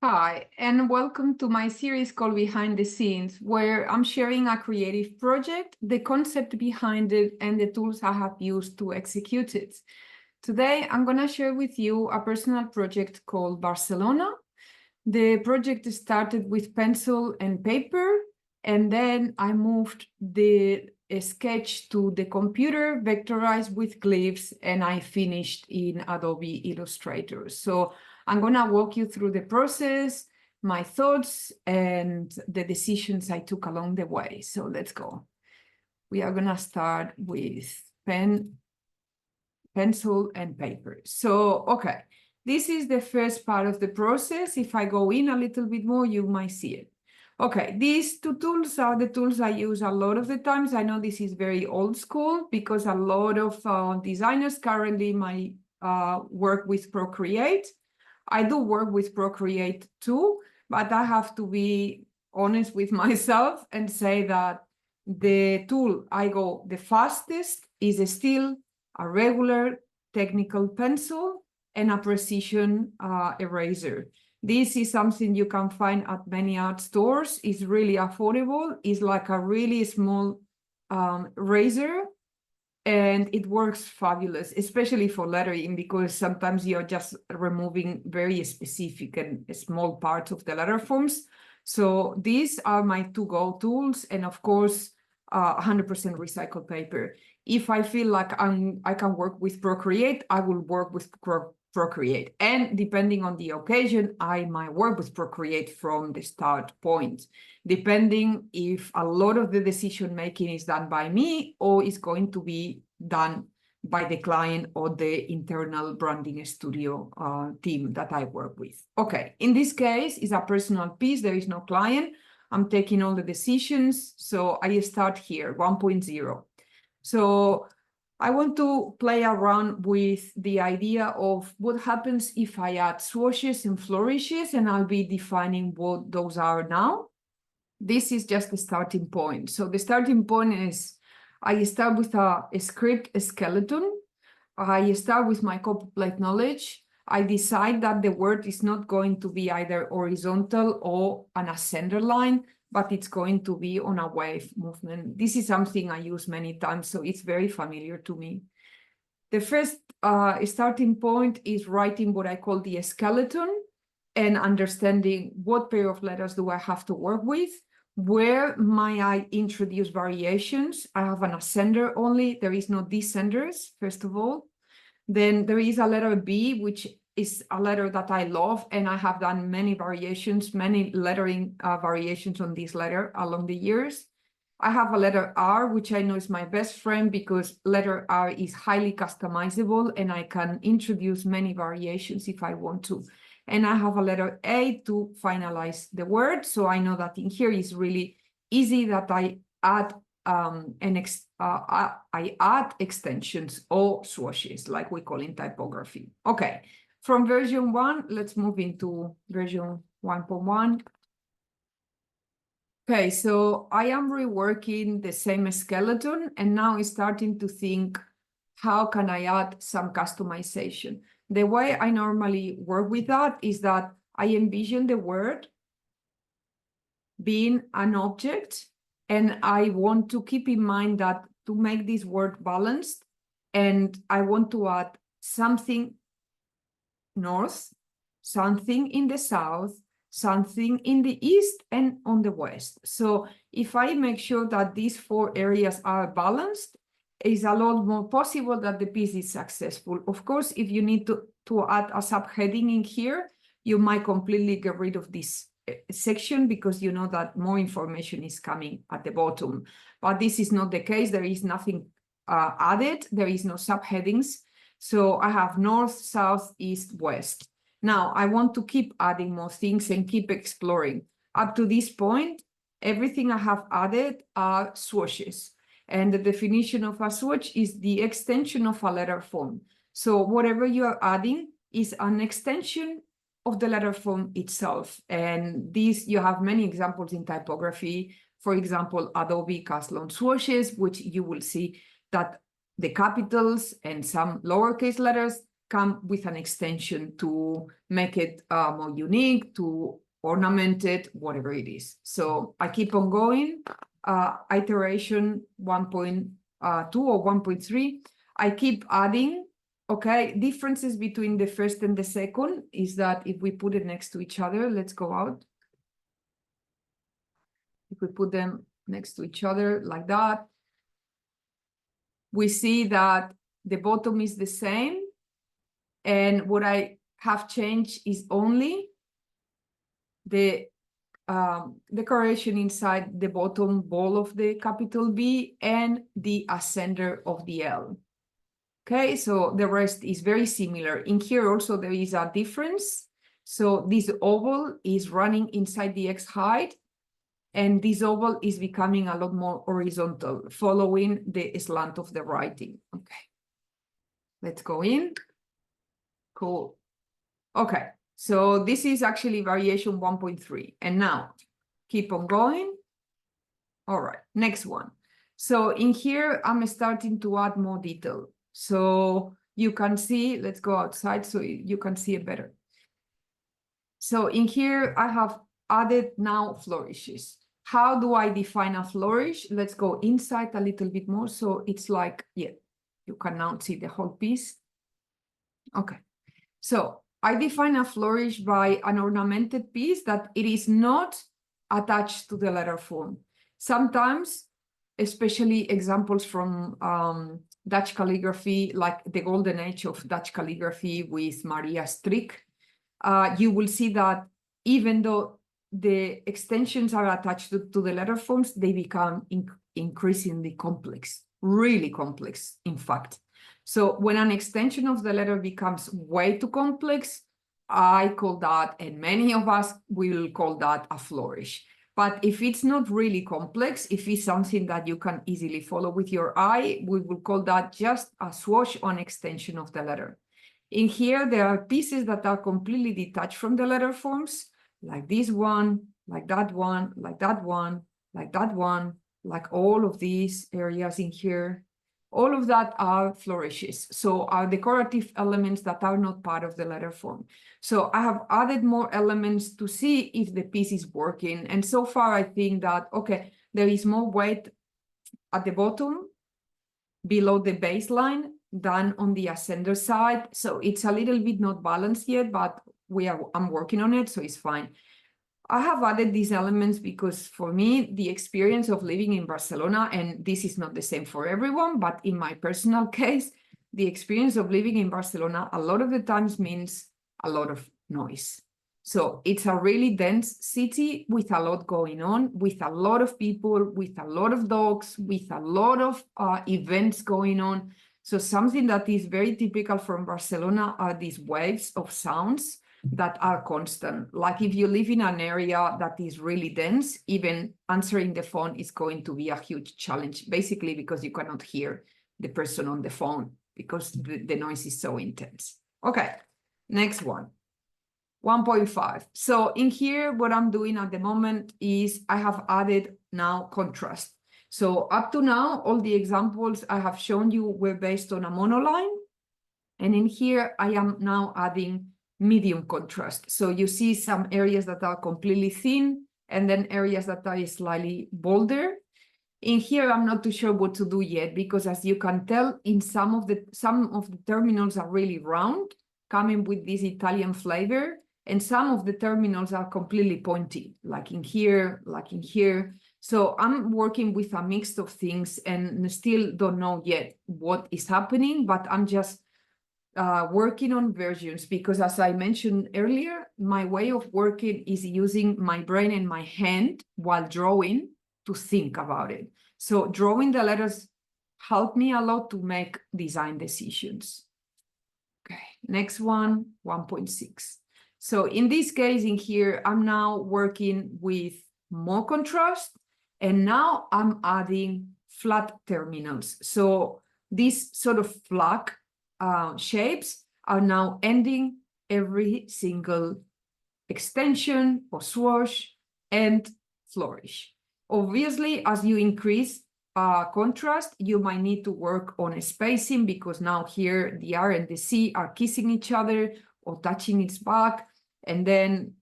Hi, and welcome to my series called Behind the Scenes, where I'm sharing a creative project, the concept behind it, and the tools I have used to execute it. Today, I'm going to share with you a personal project called Barcelona. The project started with pencil and paper, and then I moved the sketch to the computer, vectorized with Glyphs, and I finished in Adobe Illustrator. So I'm going to walk you through the process, my thoughts, and the decisions I took along the way. So let's go. We are going to start with pencil and paper. So, okay, this is the first part of the process. If I go in a little bit more, you might see it. Okay, these two tools are the tools I use a lot of the times. I know this is very old school because a lot of designers currently might work with Procreate. I do work with Procreate too, but I have to be honest with myself and say that the tool I go the fastest is still a regular technical pencil and a precision eraser. This is something you can find at many art stores. It's really affordable. It's like a really small razor, and it works fabulous, especially for lettering, because sometimes you're just removing very specific and small parts of the letter forms. So these are my to-go tools, and of course, 100% recycled paper. If I feel like I can work with Procreate, I will work with Procreate. And depending on the occasion, I might work with Procreate from the start point, depending if a lot of the decision-making is done by me or is going to be done by the client or the internal branding studio team that I work with. Okay, in this case, it's a personal piece. There is no client. I'm taking all the decisions. So I start here, 1.0. So I want to play around with the idea of what happens if I add swashes and flourishes, and I'll be defining what those are now. This is just the starting point. So the starting point is I start with a script skeleton. I start with my copyright knowledge. I decide that the word is not going to be either horizontal or an ascender line, but it's going to be on a wave movement. This is something I use many times, so it's very familiar to me. The first starting point is writing what I call the skeleton and understanding what pair of letters do I have to work with. Where might I introduce variations? I have an ascender only. There is no descenders, first of all. Then there is a letter B, which is a letter that I love, and I have done many variations, many lettering variations on this letter along the years. I have a letter R, which I know is my best friend because letter R is highly customizable and I can introduce many variations if I want to. And I have a letter A to finalize the word. So I know that in here is really easy that I add I add extensions or swashes, like we call in typography. Okay, from version 1, let's move into version 1.1. Okay, so I am reworking the same skeleton and now I'm starting to think, how can I add some customization? The way I normally work with that is that I envision the word being an object, and I want to keep in mind that to make this word balanced, and I want to add something north, something in the south, something in the east, and on the west. So if I make sure that these 4 areas are balanced, it's a lot more possible that the piece is successful. Of course, if you need to add a subheading in here, you might completely get rid of this section because you know that more information is coming at the bottom. But this is not the case. There is nothing added. There is no subheadings. So I have north, south, east, west. Now I want to keep adding more things and keep exploring. Up to this point, everything I have added are swashes. And the definition of a swatch is the extension of a letter form. So whatever you are adding is an extension of the letter form itself. And these, you have many examples in typography. For example, Adobe cast-long swashes, which you will see that the capitals and some lowercase letters come with an extension to make it more unique, to ornament it, whatever it is. So I keep on going. Iteration 1.2 or 1.3. I keep adding. Okay, differences between the first and the second is that if we put it next to each other, let's go out. If we put them next to each other like that, we see that the bottom is the same. And what I have changed is only the decoration inside the bottom ball of the capital B and the ascender of the L. Okay, so the rest is very similar. In here also there is a difference. So this oval is running inside the X height, and this oval is becoming a lot more horizontal, following the slant of the writing. Okay, let's go in. Cool. Okay, so this is actually variation 1.3. And now keep on going. All right, next one. So in here, I'm starting to add more detail. So you can see, let's go outside so you can see it better. So in here, I have added now flourishes. How do I define a flourish? Let's go inside a little bit more. So it's like, yeah, you can now see the whole piece. Okay, so I define a flourish by an ornamented piece that it is not attached to the letter form. Sometimes, especially examples from Dutch calligraphy, like the golden age of Dutch calligraphy with Maria Montes, you will see that even though the extensions are attached to the letter forms, they become increasingly complex, really complex, in fact. So when an extension of the letter becomes way too complex, I call that, and many of us will call that, a flourish. But if it's not really complex, if it's something that you can easily follow with your eye, we will call that just a swash on extension of the letter. In here, there are pieces that are completely detached from the letter forms, like this one, like that one, like that one, like that one, like all of these areas in here. All of that are flourishes. So are decorative elements that are not part of the letter form. So I have added more elements to see if the piece is working. And so far, I think that, okay, there is more weight at the bottom below the baseline than on the ascender side. So it's a little bit not balanced yet, but I'm working on it, so it's fine. I have added these elements because for me, the experience of living in Barcelona, and this is not the same for everyone, but in my personal case, the experience of living in Barcelona a lot of the times means a lot of noise. So it's a really dense city with a lot going on, with a lot of people, with a lot of dogs, with a lot of events going on. So something that is very typical from Barcelona are these waves of sounds that are constant. Like if you live in an area that is really dense, even answering the phone is going to be a huge challenge, basically because you cannot hear the person on the phone because the noise is so intense. Okay, next one, 1.5. So in here, what I'm doing at the moment is I have added now contrast. So up to now, all the examples I have shown you were based on a monoline. And in here, I am now adding medium contrast. So you see some areas that are completely thin and then areas that are slightly bolder. In here, I'm not too sure what to do yet, because as you can tell, in some of the terminals are really round, coming with this Italian flavor, and some of the terminals are completely pointy, like in here, like in here. So I'm working with a mix of things and still don't know yet what is happening, but I'm just working on versions, because as I mentioned earlier, my way of working is using my brain and my hand while drawing to think about it. So drawing the letters helped me a lot to make design decisions. Okay, next one, 1.6. So in this case in here, I'm now working with more contrast, and now I'm adding flat terminals. So these sort of flag shapes are now ending every single extension or swash and flourish. Obviously, as you increase contrast, you might need to work on a spacing because now here the R and the C are kissing each other or touching its back. And then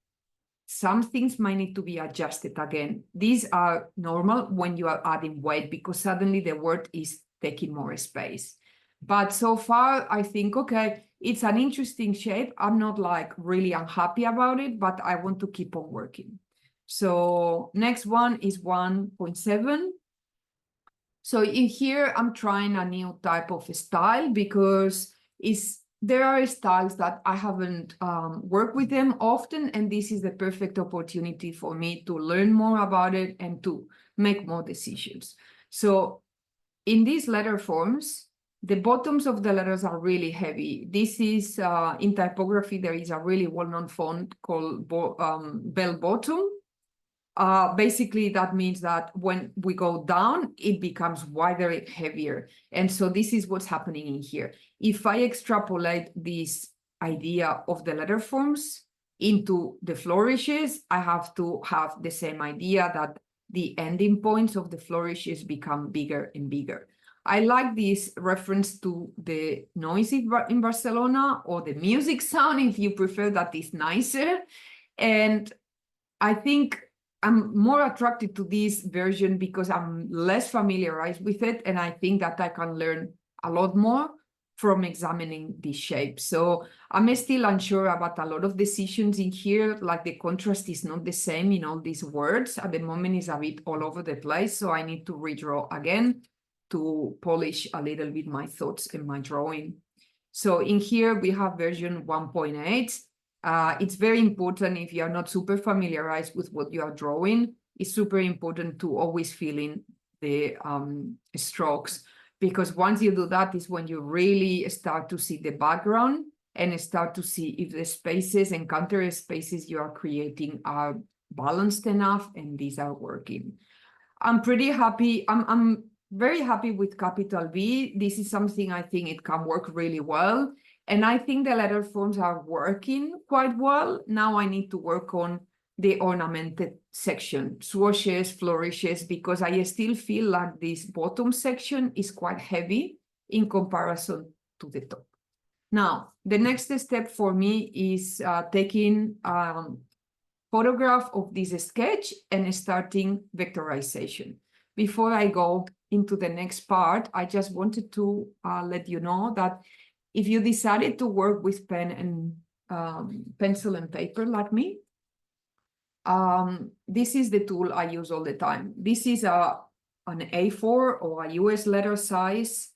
some things might need to be adjusted again. These are normal when you are adding weight because suddenly the word is taking more space. But so far, I think, okay, it's an interesting shape. I'm not like really unhappy about it, but I want to keep on working. So next one is 1.7. So in here, I'm trying a new type of style because there are styles that I haven't worked with them often, and this is the perfect opportunity for me to learn more about it and to make more decisions. So in these letter forms, the bottoms of the letters are really heavy. This is, in typography, there is a really well-known font called bell bottom. Basically, that means that when we go down, it becomes wider, heavier. And so this is what's happening in here. If I extrapolate this idea of the letter forms into the flourishes, I have to have the same idea that the ending points of the flourishes become bigger and bigger. I like this reference to the noise in Barcelona, or the music sound, if you prefer, that is nicer. And I think I'm more attracted to this version because I'm less familiarized with it, and I think that I can learn a lot more from examining this shape. So I'm still unsure about a lot of decisions in here, like the contrast is not the same in all these words. At the moment, it's a bit all over the place, so I need to redraw again to polish a little bit my thoughts and my drawing. So in here, we have version 1.8. It's very important, if you are not super familiarized with what you are drawing, it's super important to always fill in the strokes, because once you do that is when you really start to see the background and start to see if the spaces and counter spaces you are creating are balanced enough and these are working. I'm pretty happy. I'm very happy with capital V. This is something I think it can work really well. And I think the letter forms are working quite well. Now I need to work on the ornamented section, swashes, flourishes, because I still feel like this bottom section is quite heavy in comparison to the top. Now, the next step for me is taking photograph of this sketch and starting vectorization. Before I go into the next part, I just wanted to let you know that if you decided to work with pen and pencil and paper like me, this is the tool I use all the time. This is an A4 or a US letter size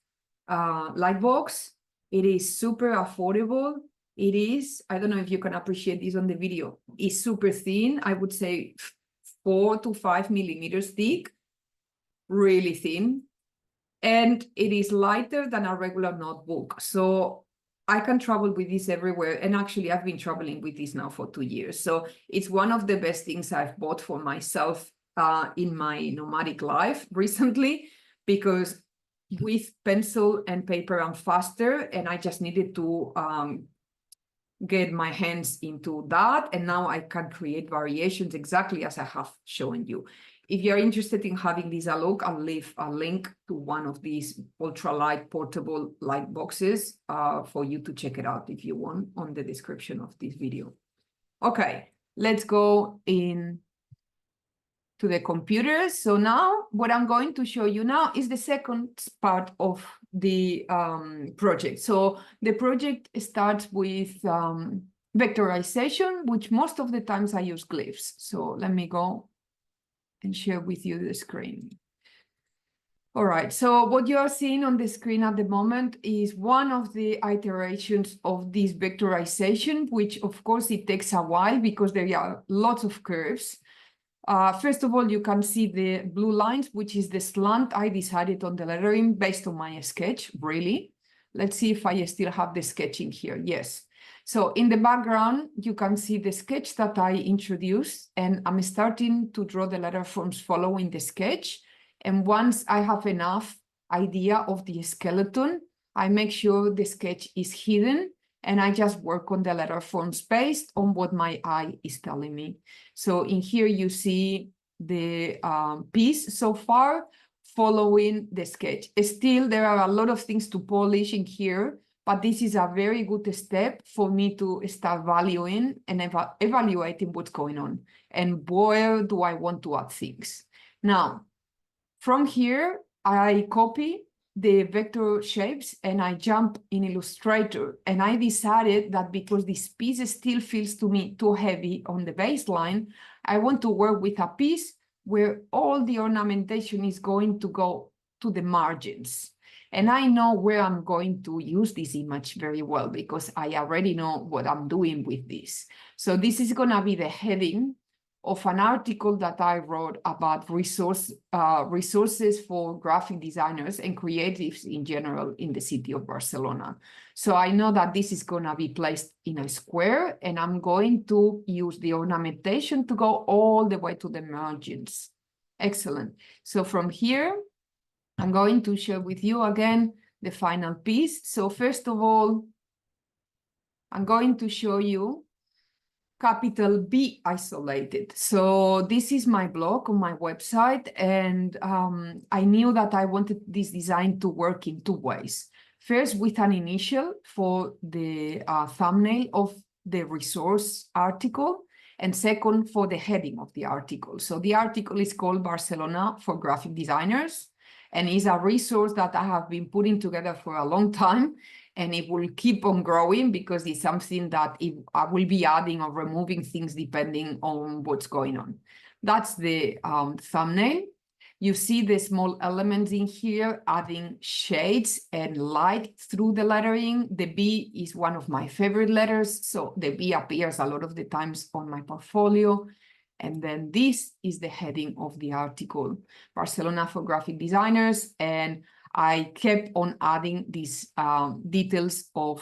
lightbox. It is super affordable. It is, I don't know if you can appreciate this on the video, it's super thin. I would say 4 to 5 millimeters thick, really thin. And it is lighter than a regular notebook. So I can travel with this everywhere. And actually, I've been traveling with this now for 2 years. So it's one of the best things I've bought for myself in my nomadic life recently, because with pencil and paper, I'm faster, and I just needed to get my hands into that. And now I can create variations exactly as I have shown you. If you're interested in having this look, I'll leave a link to one of these ultralight portable light boxes for you to check it out if you want on the description of this video. Okay, let's go in to the computer. So now what I'm going to show you now is the second part of the project. So the project starts with vectorization, which most of the times I use Glyphs. So let me go and share with you the screen. All right, so what you are seeing on the screen at the moment is one of the iterations of this vectorization, which of course it takes a while because there are lots of curves. First of all, you can see the blue lines, which is the slant I decided on the lettering based on my sketch, really. Let's see if I still have the sketching here. Yes. So in the background, you can see the sketch that I introduced, and I'm starting to draw the letter forms following the sketch. And once I have enough idea of the skeleton, I make sure the sketch is hidden, and I just work on the letter forms based on what my eye is telling me. So in here, you see the piece so far. following the sketch. Still, there are a lot of things to polish in here, but this is a very good step for me to start valuing and evaluating what's going on and where do I want to add things. Now, from here, I copy the vector shapes and I jump in Illustrator. And I decided that because this piece still feels to me too heavy on the baseline, I want to work with a piece where all the ornamentation is going to go to the margins. And I know where I'm going to use this image very well because I already know what I'm doing with this. So this is going to be the heading of an article that I wrote about resources for graphic designers and creatives in general in the city of Barcelona. So I know that this is going to be placed in a square, and I'm going to use the ornamentation to go all the way to the margins. Excellent. So from here, I'm going to share with you again the final piece. So first of all, I'm going to show you capital B isolated. So this is my blog on my website, and I knew that I wanted this design to work in two ways. First, with an initial for the thumbnail of the resource article, and second, for the heading of the article. So the article is called Barcelona for Graphic Designers, and is a resource that I have been putting together for a long time. And it will keep on growing because it's something that I will be adding or removing things depending on what's going on. That's the thumbnail. You see the small elements in here, adding shades and light through the lettering. The B is one of my favorite letters, so the B appears a lot of the times on my portfolio. And then this is the heading of the article, Barcelona for Graphic Designers. And I kept on adding these details of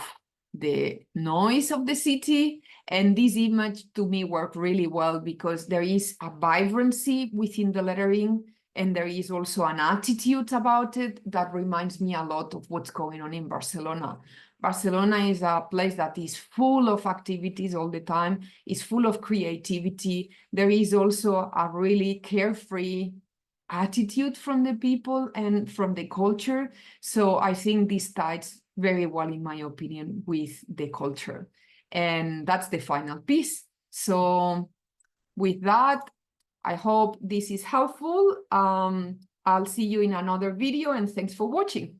the noise of the city. And this image to me worked really well because there is a vibrancy within the lettering, and there is also an attitude about it that reminds me a lot of what's going on in Barcelona. Barcelona is a place that is full of activities all the time, is full of creativity. There is also a really carefree attitude from the people and from the culture. So I think this ties very well, in my opinion, with the culture. And that's the final piece. So with that, I hope this is helpful. I'll see you in another video, and thanks for watching.